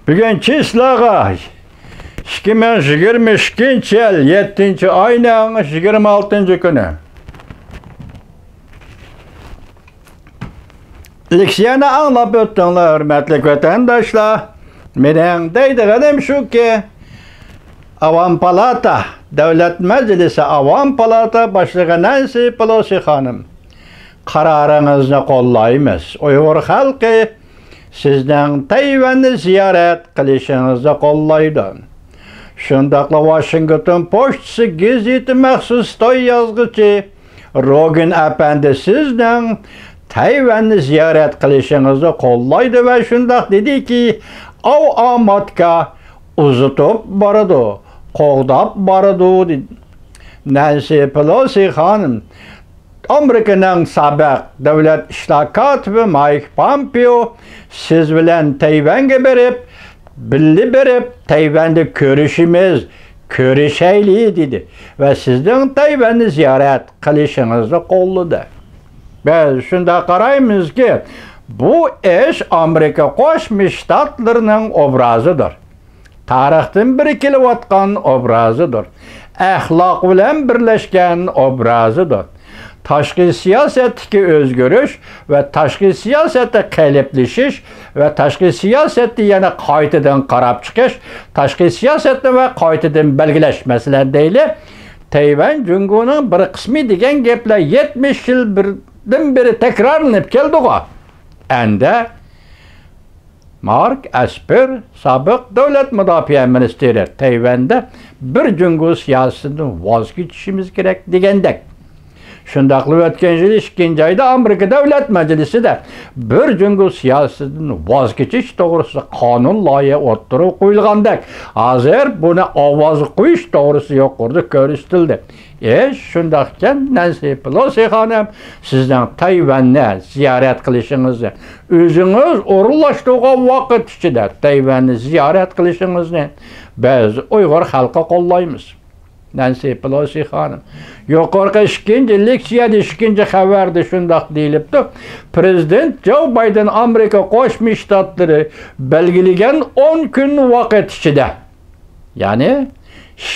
Bugün çislağa 2022 yıl 7. ayının 26. günü. Leksiyonu anlap öttünler, hürmetli vatandaşlar. Menin deydiğim şu ki, Avam Palata, Devlet Meclisi Avam Palata Başlığı Nancy Pelosi hanım, kararınızı kollayımız. Uygur halkı sizden Tayvan'ı ziyaret kılışınızı kollaydı. Şundakla Washington Post'sı gizleti məxsus toy yazgıcı Rogan Efendi sizden Tayvan'ı ziyaret kılışınızı kollaydı ve şundak dedi ki, av amatka uzutup baradı, qoğdap baradı dedi. Nancy Pelosi hanım, Amerika'nın sabah devlet işlakat ve Mike Pompeo siz bilen Tayvan'a berip, billi berip Tayvan'da görüşeyli dedi. Ve sizden Tayvan'ı ziyaret kılışınızı kolladı. Biz şunda qarayımız ki, bu iş Amerika Qo'shma Shtatlarının obrazıdır. Tarixdan birikilib atkan obrazıdır. Ahlak bilen birleşken obrazıdır. Taşqi siyasetdeki özgürüş ve taşqi siyasette qalblishish ve taşqi siyasette yana qaytadan qarab chiqish, taşqi siyasette ve qaytadan belgilash masaladayli Tayvan Jungo'nun bir qismi degan gaplar 70 yildan beri takrorlanib keldi-ku. Endi Mark Esper, sobiq davlat mudofaa ministri, Tayvanda bir Jungo siyosatidan voz kechishimiz kerak degandek. Şundaqlı ötken yıl 2. ayda Amerika Devlet Meclisi de bir Jungo siyasetinden voz kechish to'g'risida qonun loyiha o'ttirib qo'yilgandek. Hozir buni ovoz qo'yish to'g'risi yuqorida ko'rsatildi. Shundaqkan Nancy Pelosi hanım sizden Tayvan'ı ziyaret qilishingizni, o'zingiz o'rinlashtirgan vaqt ichida Tayvan'ı ziyaret qilishingizni biz Uyg'ur xalqi qo'llaymiz. Nancy Pelosi hanım. Yuqorqi 2. leksiyada 2. xabarda shundaq deyilibdi. Prezident Joe Biden Amerika Qo'shma Shtatlari belgilagan 10 kun vaqt ichida, ya'ni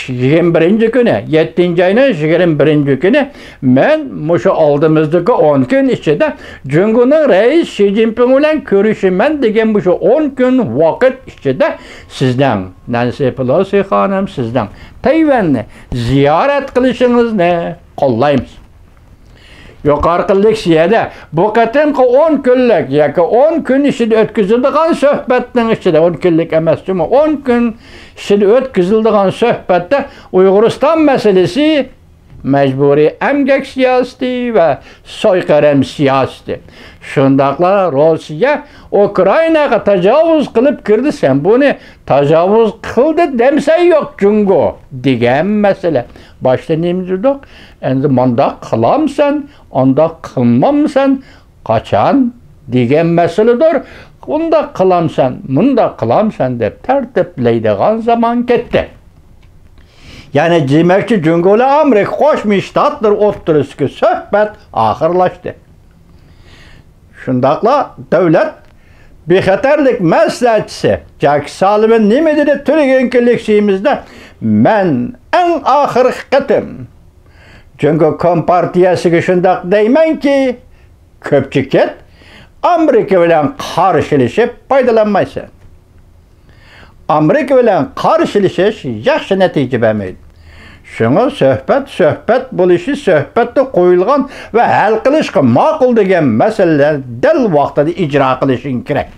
21. günü, 7. ayının 21. günü men mushu oldimizdagi 10 kun ichida Jungo'nun reis Xi Jinping bilan ko'rishiman degan mushu 10 kun vaqt ichida sizden Nancy Pelosi hanım sizden Tayvan'ı ziyaret qilishingizni qo'llaymiz. Yuqorqi leksiyada bu qatimqi 10 kunlik yoki 10 kun ichida o'tkaziladigan suhbatning ichida 10 kunlik emas, 10 kun ichida o'tkaziladigan suhbatda Uyg'uriston masalasi, mecburi emgak siyaseti ve soykırım siyaseti. Şundaqla Rossiya Ukraynaga tajovuz qilib kirdi, sen bunu tajovuz qildi demsen yok Jungo degan mesele. Başta neyimiz dedik? Endi mundaq qilamsan, ondaq qilmamsan, qachon degan meseledir. Undaq qilamsan, mundaq qilamsan deb tartiblaydigan zaman ketdi. Yani demekçi Jungo ile Amerika Qo'shma Shtatlar o'rtasidagi suhbat oxirlashdi. Shundaqla davlat bexatarlik maslahatchisi Jack Sullivan nima dedi turgan leksiyamizda, men eng oxirgi qatim Jungo kompartiyasiga shundaq deymanki, ko'pchilik Amerika bilan qarshilashib foydalanmaysan. Amerika bilan qarshilashish yaxshi natija bermaydi. Şuna söhbet buluşu söhbette qo'yilgan ve hal qilishga ma'qul degan masalalar dal vaqtida icra qilishing kerak.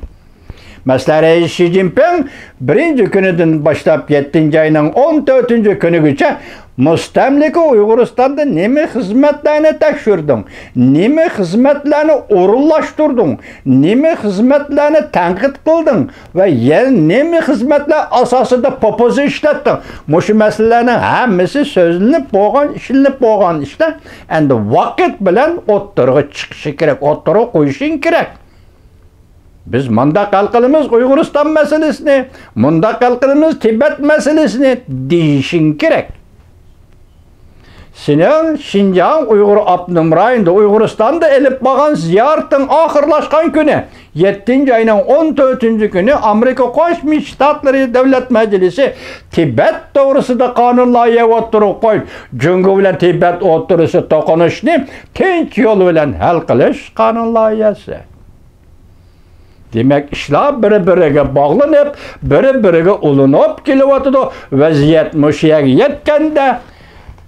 Mesela Xi Jinping 1. kunidan başlap 7. ayının 14. kunigacha mustamlika Uyg'uristonda nima xizmatlarni tekshirding, nima xizmatlarni o'rinlashtirding, nima xizmatlarni tanqid qilding ve nima xizmatlar asosida propoza ishlatding. Mushu masalalarning hammasi so'zlanib bo'lgan, ishlanib bo'lgan ishlar endi vaqt bilan o'ttirg'i chiqishi kerak, o'ttirg'i qo'yishing kerak. Biz mundaq hal qilamiz Uyg'uriston masalasini, mundaq hal qilamiz Tibet masalasini deyishing kerak. senin Şinjan Uyghur Abnum rayında Uyguristan'da elip bağan ziyaretin ahırlaşkan günü 7. ayının 14. günü Amerika Koşmuş Ştatları Devlet Meclisi Tibet doğrusu da kanunlayıya oturup koyun. Cüngü bilen Tibet oturusu tokunuşunu tinç yolu bilen hal kılış kanunlayısı. Demek işler biri-biriga bağlanıp, biri-biriga ulunup keliyotidu. Vaziyet muşiyaga yetkanda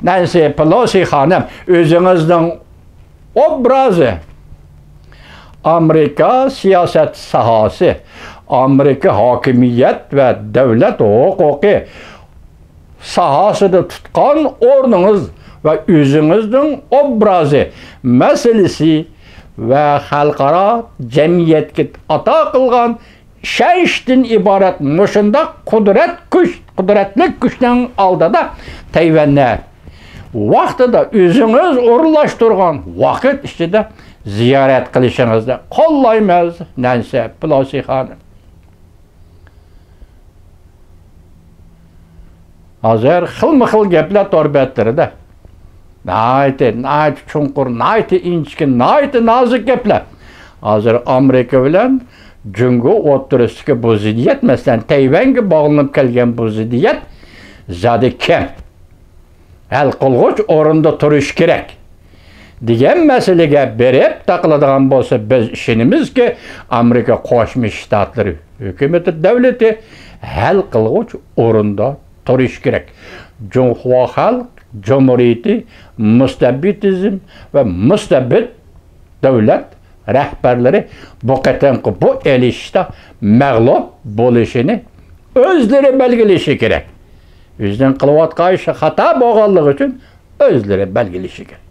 Nancy Pelosi hanım özünüzün obrazı Amerika siyaset sahası, Amerika hakimiyet ve devlet hukuki sahasını tutkan ornunuz ve özünüzün obrazı meselesi ve halkara cemiyetki ata kılgan şeştin ibaret muşunda kudretlik güçten aldı da Tayvan'da vaxtıda özünüz uğurlaştırgan vakit içinde ziyaret kılışınızda kollayımız Nancy Pelosi hanım. Hazır xilma-xil gepler torbetleri de. Nayt çunqur, nayt inçkin, nayt nazik gepler. Hazır Amerika bilen Cüngü oturusiki bu ziddiyet, mesela Tayvan'a bağlanıp kelgen bu ziddiyet zadi kem. Hal qılğıç orunda turuş gerek. Digen meselege berip takıladığan bolsa biz işinimiz ki Amerika Koşmuş Ştatları hükümeti devleti hal qılğıç orunda turuş gerek. Cumhuriyet halk Cumhuriyeti müstebbitizm ve müstebbit devlet rehberleri bu qatamqı bu elişte məğlub bolışını özleri belgilişi gerek. Özden qılıvatqan işi hata boğanlığı için özleri belgilişi gerek.